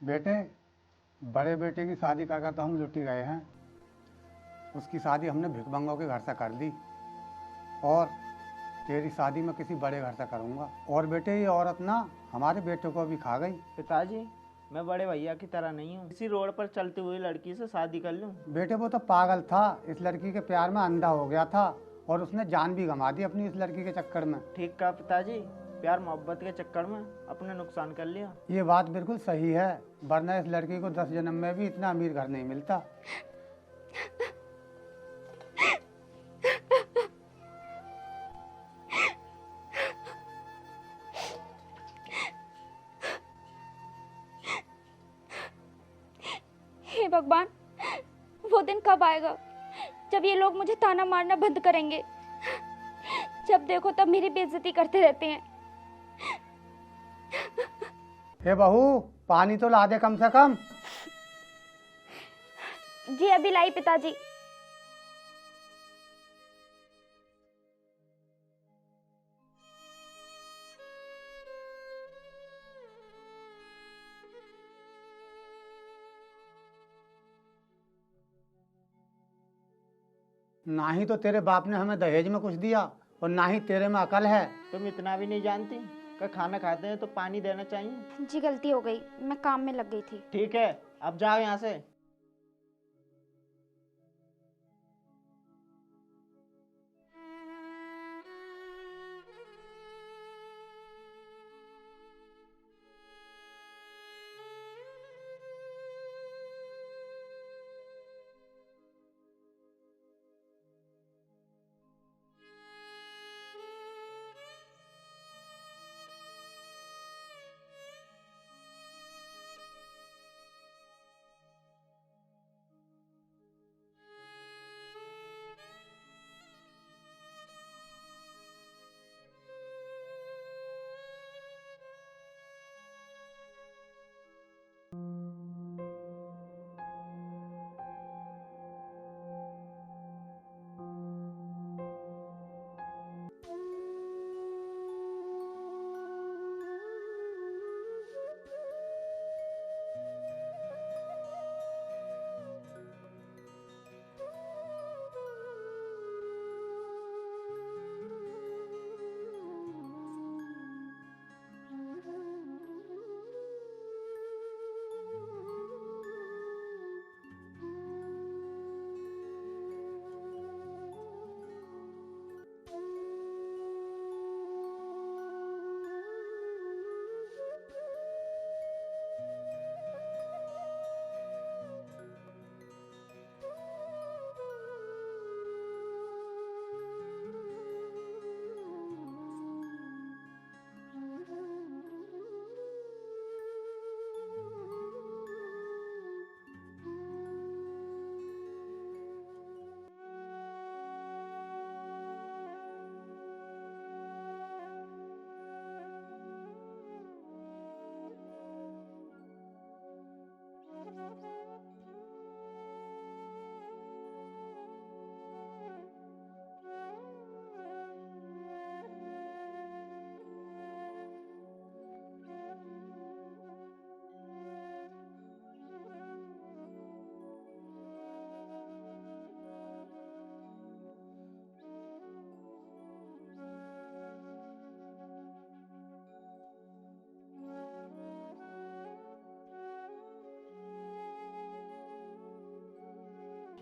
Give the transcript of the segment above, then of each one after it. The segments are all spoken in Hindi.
बेटे, बड़े बेटे की शादी का तो हम लुट ही गए हैं। उसकी शादी हमने भिखमंगों के घर से कर दी और तेरी शादी मैं किसी बड़े घर से करूँगा। और बेटे, ये औरत ना हमारे बेटे को भी खा गई। पिताजी, मैं बड़े भैया की तरह नहीं हूँ, इसी रोड पर चलती हुई लड़की से शादी कर लूँ। बेटे, वो तो पागल था, इस लड़की के प्यार में अंधा हो गया था और उसने जान भी गंवा दी अपनी इस लड़की के चक्कर में। ठीक कहा पिताजी, प्यार मोहब्बत के चक्कर में अपने नुकसान कर लिया। ये बात बिल्कुल सही है, वरना इस लड़की को 10 जन्म में भी इतना अमीर घर नहीं मिलता। हे भगवान, वो दिन कब आएगा जब ये लोग मुझे ताना मारना बंद करेंगे। जब देखो तब मेरी बेइज्जती करते रहते हैं। हे बहू, पानी तो ला दे कम से कम। जी अभी लाई पिताजी। ना ही तो तेरे बाप ने हमें दहेज में कुछ दिया और ना ही तेरे में अकल है। तुम इतना भी नहीं जानती कि खाना खाते हैं तो पानी देना चाहिए। जी गलती हो गई, मैं काम में लग गई थी। ठीक है, अब जाओ यहाँ से।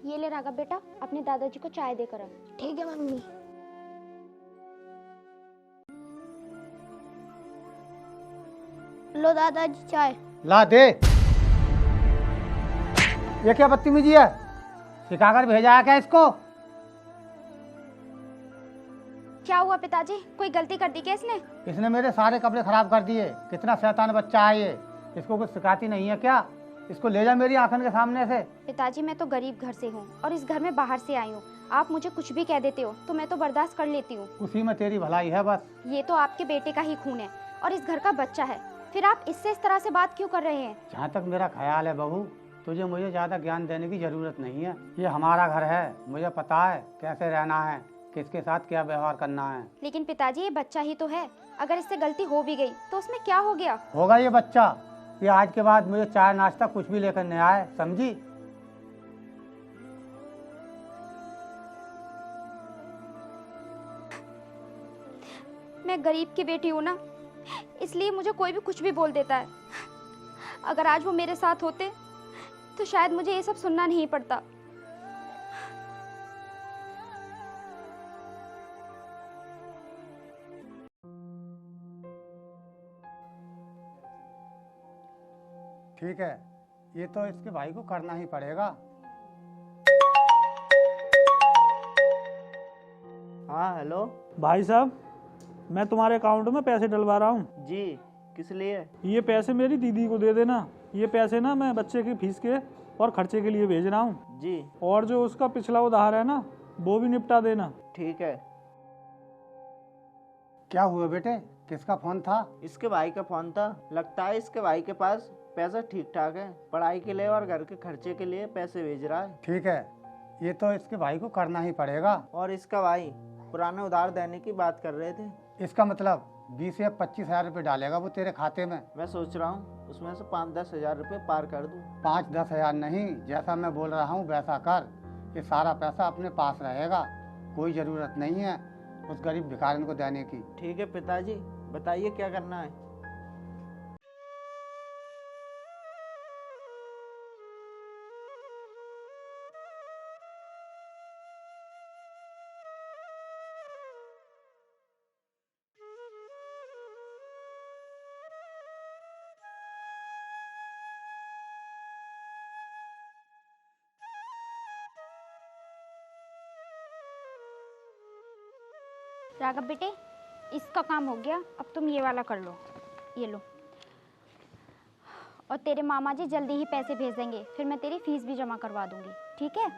ये ले राघव बेटा, अपने दादाजी को चाय देकर आ। ठीक है मम्मी। लो दादाजी चाय। ला दे। ये क्या बदतमीजी है, सिखाकर भेजा है क्या इसको? क्या हुआ पिताजी, कोई गलती कर दी क्या इसने? इसने मेरे सारे कपड़े खराब कर दिए। कितना शैतान बच्चा है ये, इसको कुछ सिखाती नहीं है क्या? इसको ले जा मेरी आंखों के सामने से। पिताजी, मैं तो गरीब घर से हूँ और इस घर में बाहर से आई हूँ। आप मुझे कुछ भी कह देते हो तो मैं तो बर्दाश्त कर लेती हूँ। उसी में तेरी भलाई है बस। ये तो आपके बेटे का ही खून है और इस घर का बच्चा है, फिर आप इससे इस तरह से बात क्यों कर रहे हैं? जहाँ तक मेरा ख्याल है बहू, तुझे मुझे ज़्यादा ज्ञान देने की ज़रूरत नहीं है। ये हमारा घर है, मुझे पता है कैसे रहना है, किसके साथ क्या व्यवहार करना है। लेकिन पिताजी, ये बच्चा ही तो है, अगर इससे गलती हो भी गई तो उसमें क्या हो गया? होगा ये बच्चा, कि आज के बाद मुझे चाय नाश्ता कुछ भी लेकर नहीं आए, समझी? मैं गरीब की बेटी हूँ ना, इसलिए मुझे कोई भी कुछ भी बोल देता है। अगर आज वो मेरे साथ होते तो शायद मुझे ये सब सुनना नहीं पड़ता। ठीक है, ये तो इसके भाई को करना ही पड़ेगा। हाँ हेलो। भाई साहब, मैं तुम्हारे अकाउंट में पैसे डलवा रहा हूँ। जी, किस लिए? ये पैसे मेरी दीदी को दे देना। ये पैसे ना मैं बच्चे की फीस के और खर्चे के लिए भेज रहा हूँ। जी और जो उसका पिछला उधार है ना, वो भी निपटा देना। ठीक है। क्या हुआ बेटे, किसका फोन था? इसके भाई का फोन था। लगता है इसके भाई के पास पैसा ठीक ठाक है, पढ़ाई के लिए और घर के खर्चे के लिए पैसे भेज रहा है। ठीक है, ये तो इसके भाई को करना ही पड़ेगा। और इसका भाई पुराने उधार देने की बात कर रहे थे। इसका मतलब 20 या 25 हजार रुपये डालेगा वो तेरे खाते में। मैं सोच रहा हूँ उसमें से 5-10 हजार रुपये पार कर दूँ। 5-10 हजार नहीं, जैसा मैं बोल रहा हूँ वैसा कर। ये सारा पैसा अपने पास रहेगा, कोई ज़रूरत नहीं है उस गरीब भिखारिन को देने की। ठीक है पिताजी, बताइए क्या करना है। राघव बेटे, इसका काम हो गया, अब तुम ये वाला कर लो। ये लो। और तेरे मामा जी जल्दी ही पैसे भेज देंगे, फिर मैं तेरी फीस भी जमा करवा दूंगी, ठीक है?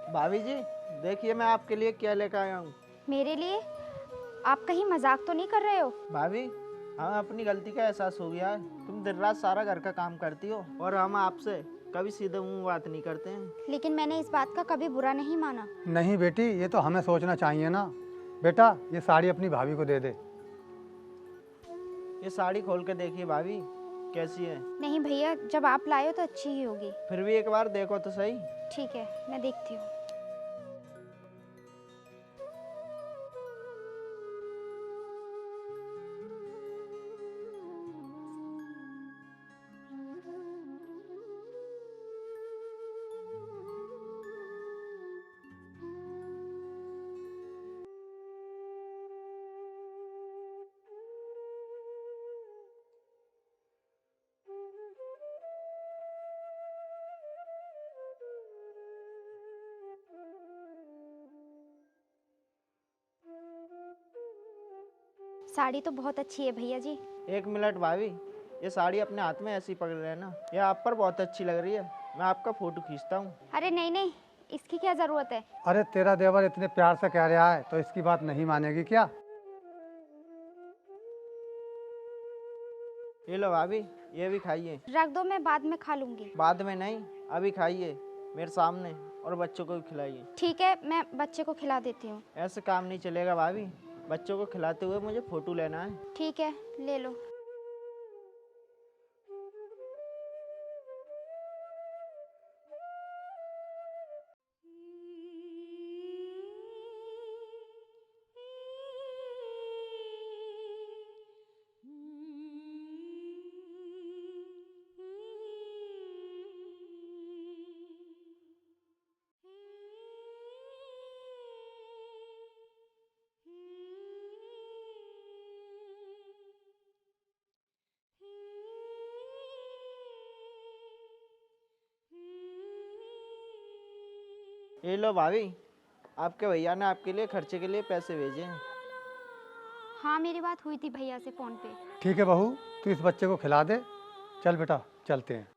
भाभी जी, देखिए मैं आपके लिए क्या लेकर आया हूँ। मेरे लिए? आप कहीं मजाक तो नहीं कर रहे हो? भाभी, हमें अपनी गलती का एहसास हो गया है। तुम दिन रात सारा घर का काम करती हो और हम आपसे कभी सीधे मुंह बात नहीं करते हैं। लेकिन मैंने इस बात का कभी बुरा नहीं माना। नहीं बेटी, ये तो हमें सोचना चाहिए ना। बेटा, ये साड़ी अपनी भाभी को दे दे। ये साड़ी खोल के देखिए भाभी, कैसी है? नहीं भैया, जब आप लाए हो तो अच्छी ही होगी। फिर भी एक बार देखो तो सही। ठीक है, मैं देखती हूँ। साड़ी तो बहुत अच्छी है भैया जी। एक मिनट भाभी, ये साड़ी अपने हाथ में ऐसी पकड़ रहे ना, ये आप पर बहुत अच्छी लग रही है। मैं आपका फोटो खींचता हूँ। अरे नहीं नहीं, इसकी क्या जरूरत है? अरे तेरा देवर इतने प्यार से कह रहा है तो इसकी बात नहीं मानेगी क्या? ये लो भाभी, ये भी खाइए। रख दो, मैं बाद में खा लूंगी। बाद में नहीं, अभी खाइए मेरे सामने, और बच्चों को भी खिलाइए। ठीक है, मैं बच्चे को खिला देती हूँ। ऐसे काम नहीं चलेगा भाभी, बच्चों को खिलाते हुए मुझे फोटो लेना है। ठीक है, ले लो। ये लो भाभी, आपके भैया ने आपके लिए खर्चे के लिए पैसे भेजे हैं। हाँ, मेरी बात हुई थी भैया से फोन पे। ठीक है बहू, तू इस बच्चे को खिला दे। चल बेटा, चलते हैं।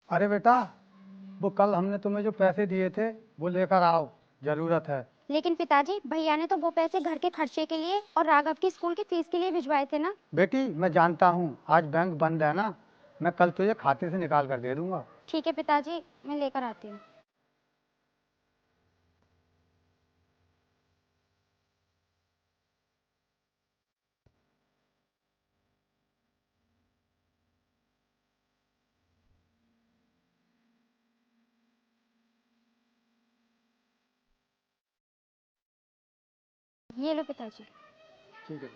अरे बेटा, वो कल हमने तुम्हें जो पैसे दिए थे वो लेकर आओ, जरूरत है। लेकिन पिताजी, भैया ने तो वो पैसे घर के खर्चे के लिए और राघव की स्कूल की फीस के लिए भिजवाए थे ना। बेटी मैं जानता हूँ आज बैंक बंद है ना, मैं कल तुझे खाते से निकाल कर दे दूंगा। ठीक है पिताजी, मैं लेकर आती हूँ। ये लो पिताजी। ठीक है।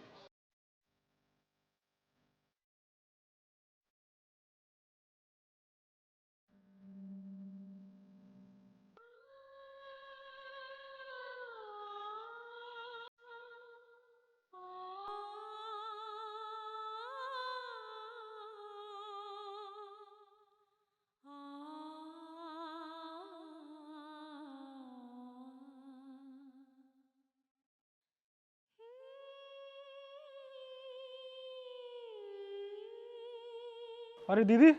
अरे दीदी,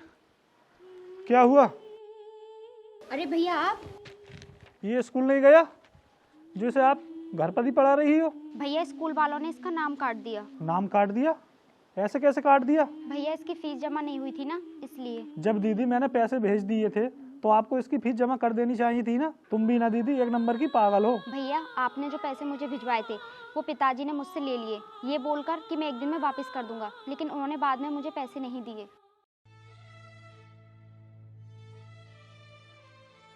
क्या हुआ? अरे भैया आप? ये स्कूल नहीं गया जिसे आप घर पर ही पढ़ा रही हो? भैया स्कूल वालों ने इसका नाम काट दिया। नाम काट दिया? ऐसे कैसे काट दिया? भैया इसकी फीस जमा नहीं हुई थी ना, इसलिए। जब दीदी मैंने पैसे भेज दिए थे तो आपको इसकी फीस जमा कर देनी चाहिए थी ना। तुम भी ना दीदी एक नंबर की पागल हो। भैया आपने जो पैसे मुझे भिजवाए थे वो पिताजी ने मुझसे ले लिए, ये बोलकर कि मैं एक दिन में वापस कर दूंगा, लेकिन उन्होंने बाद में मुझे पैसे नहीं दिए।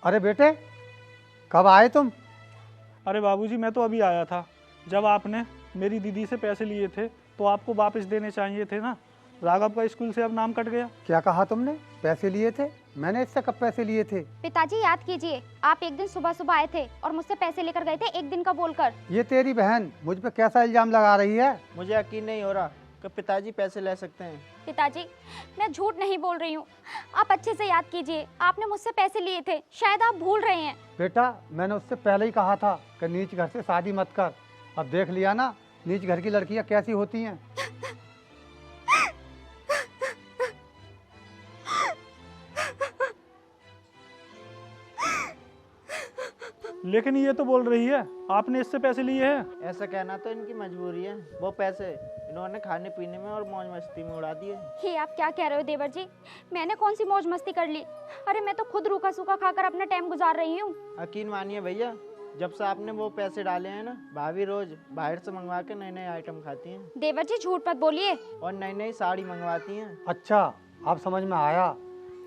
अरे बेटे, कब आए तुम? अरे बाबूजी, मैं तो अभी आया था। जब आपने मेरी दीदी से पैसे लिए थे तो आपको वापस देने चाहिए थे ना। राघव का स्कूल से अब नाम कट गया। क्या कहा तुमने? पैसे लिए थे? मैंने इससे कब पैसे लिए थे? पिताजी याद कीजिए, आप एक दिन सुबह सुबह आए थे और मुझसे पैसे लेकर गए थे एक दिन का बोलकर। ये तेरी बहन मुझ पे कैसा इल्जाम लगा रही है? मुझे यकीन नहीं हो रहा कि पिताजी पैसे ले सकते हैं। पिताजी मैं झूठ नहीं बोल रही हूँ, आप अच्छे से याद कीजिए, आपने मुझसे पैसे लिए थे, शायद आप भूल रहे हैं। बेटा मैंने उससे पहले ही कहा था कि नीच घर से शादी मत कर। अब देख लिया ना नीच घर की लड़कियां कैसी होती हैं। लेकिन ये तो बोल रही है आपने इससे पैसे लिए हैं। ऐसा कहना तो इनकी मजबूरी है। वो पैसे इन्होंने खाने पीने में और मौज मस्ती में उड़ा दिए। ये आप क्या कह रहे हो देवर जी? मैंने कौन सी मौज मस्ती कर ली? अरे मैं तो खुद रूखा सूखा खाकर अपना टाइम गुजार रही हूँ। यकीन मानिए भैया, जब से आपने वो पैसे डाले हैं ना, भाभी रोज बाहर से मंगवा के नए नए आइटम खाती हैं। देवर जी झूठ मत बोलिए। और नई नई साड़ी मंगवाती हैं। अच्छा अब समझ में आया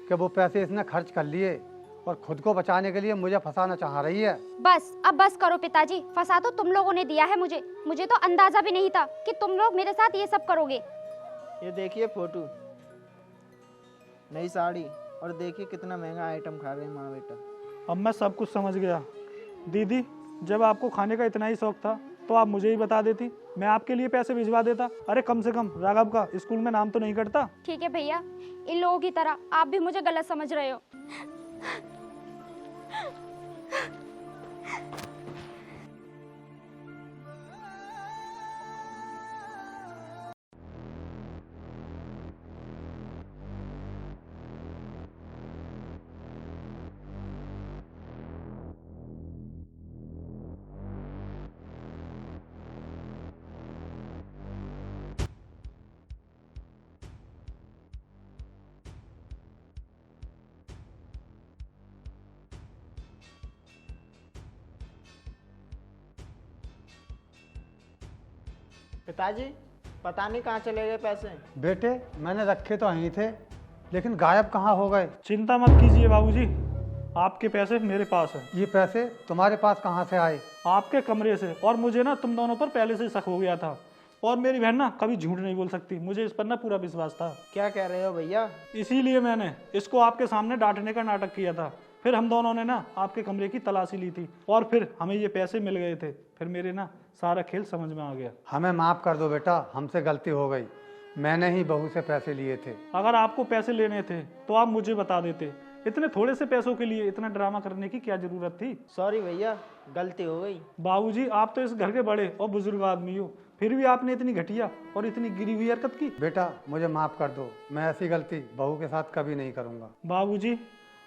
कि वो पैसे इसने खर्च कर लिए और खुद को बचाने के लिए मुझे फंसाना चाह रही है। बस अब बस करो पिताजी, फंसा तो तुम लोगों ने दिया है मुझे तो अंदाजा भी नहीं था कि तुम लोग मेरे साथ ये सब करोगे। ये देखिए फोटो, नई साड़ी, और देखिए कितना महंगा आइटम खा रहे हैं माँ बेटा। अब मैं सब कुछ समझ गया। दीदी, जब आपको खाने का इतना ही शौक था तो आप मुझे ही बता देती, मैं आपके लिए पैसे भिजवा देता। अरे कम से कम राघव का स्कूल में नाम तो नहीं कटता। ठीक है भैया, इन लोगों की तरह आप भी मुझे गलत समझ रहे हो। पिताजी पता नहीं कहाँ चले गए पैसे। बेटे मैंने रखे तो यहीं थे, लेकिन गायब कहाँ हो गए? चिंता मत कीजिए बाबूजी, आपके पैसे मेरे पास हैं। ये पैसे तुम्हारे पास कहाँ से आए? आपके कमरे से। और मुझे ना तुम दोनों पर पहले से ही शक हो गया था। और मेरी बहन ना कभी झूठ नहीं बोल सकती, मुझे इस पर ना पूरा विश्वास था। क्या कह रहे हो भैया? इसीलिए मैंने इसको आपके सामने डांटने का नाटक किया था। फिर हम दोनों ने ना आपके कमरे की तलाशी ली थी और फिर हमें ये पैसे मिल गए थे। फिर मेरे ना सारा खेल समझ में आ गया। हमें माफ़ कर दो बेटा, हमसे गलती हो गई। मैंने ही बहू से पैसे लिए थे। अगर आपको पैसे लेने थे तो आप मुझे बता देते। इतने थोड़े से पैसों के लिए इतना ड्रामा करने की क्या जरूरत थी? सॉरी भैया, गलती हो गई। बाबूजी, आप तो इस घर के बड़े और बुजुर्ग आदमी हो, फिर भी आपने इतनी घटिया और इतनी गिरी हुई हरकत की। बेटा मुझे माफ़ कर दो, मैं ऐसी गलती बहू के साथ कभी नहीं करूँगा। बाबूजी,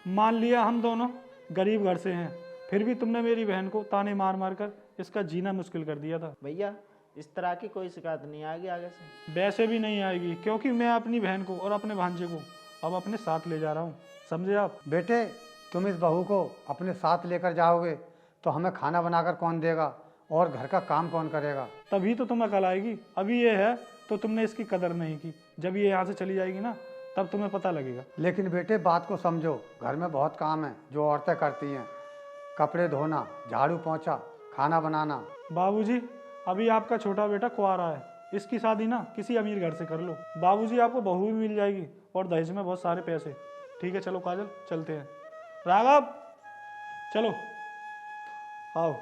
मान लिया हम दोनों गरीब घर से हैं, फिर भी तुमने मेरी बहन को ताने मार मार कर इसका जीना मुश्किल कर दिया था। भैया इस तरह की कोई शिकायत नहीं आएगी आगे से। वैसे भी नहीं आएगी, क्योंकि मैं अपनी बहन को और अपने भांजे को अब अपने साथ ले जा रहा हूँ, समझे आप? बेटे तुम इस बहू को अपने साथ लेकर जाओगे तो हमें खाना बनाकर कौन देगा और घर का काम कौन करेगा? तभी तो तुम्हें कल आएगी। अभी ये है तो तुमने इसकी कदर नहीं की, जब ये यहाँ से चली जाएगी ना तब तुम्हें पता लगेगा। लेकिन बेटे बात को समझो, घर में बहुत काम है जो औरतें करती हैं, कपड़े धोना, झाड़ू पोंछा, खाना बनाना। बाबूजी, अभी आपका छोटा बेटा कुंवारा है, इसकी शादी ना किसी अमीर घर से कर लो। बाबूजी, आपको बहू भी मिल जाएगी और दहेज में बहुत सारे पैसे। ठीक है चलो काजल, चलते हैं। राघव चलो, आओ।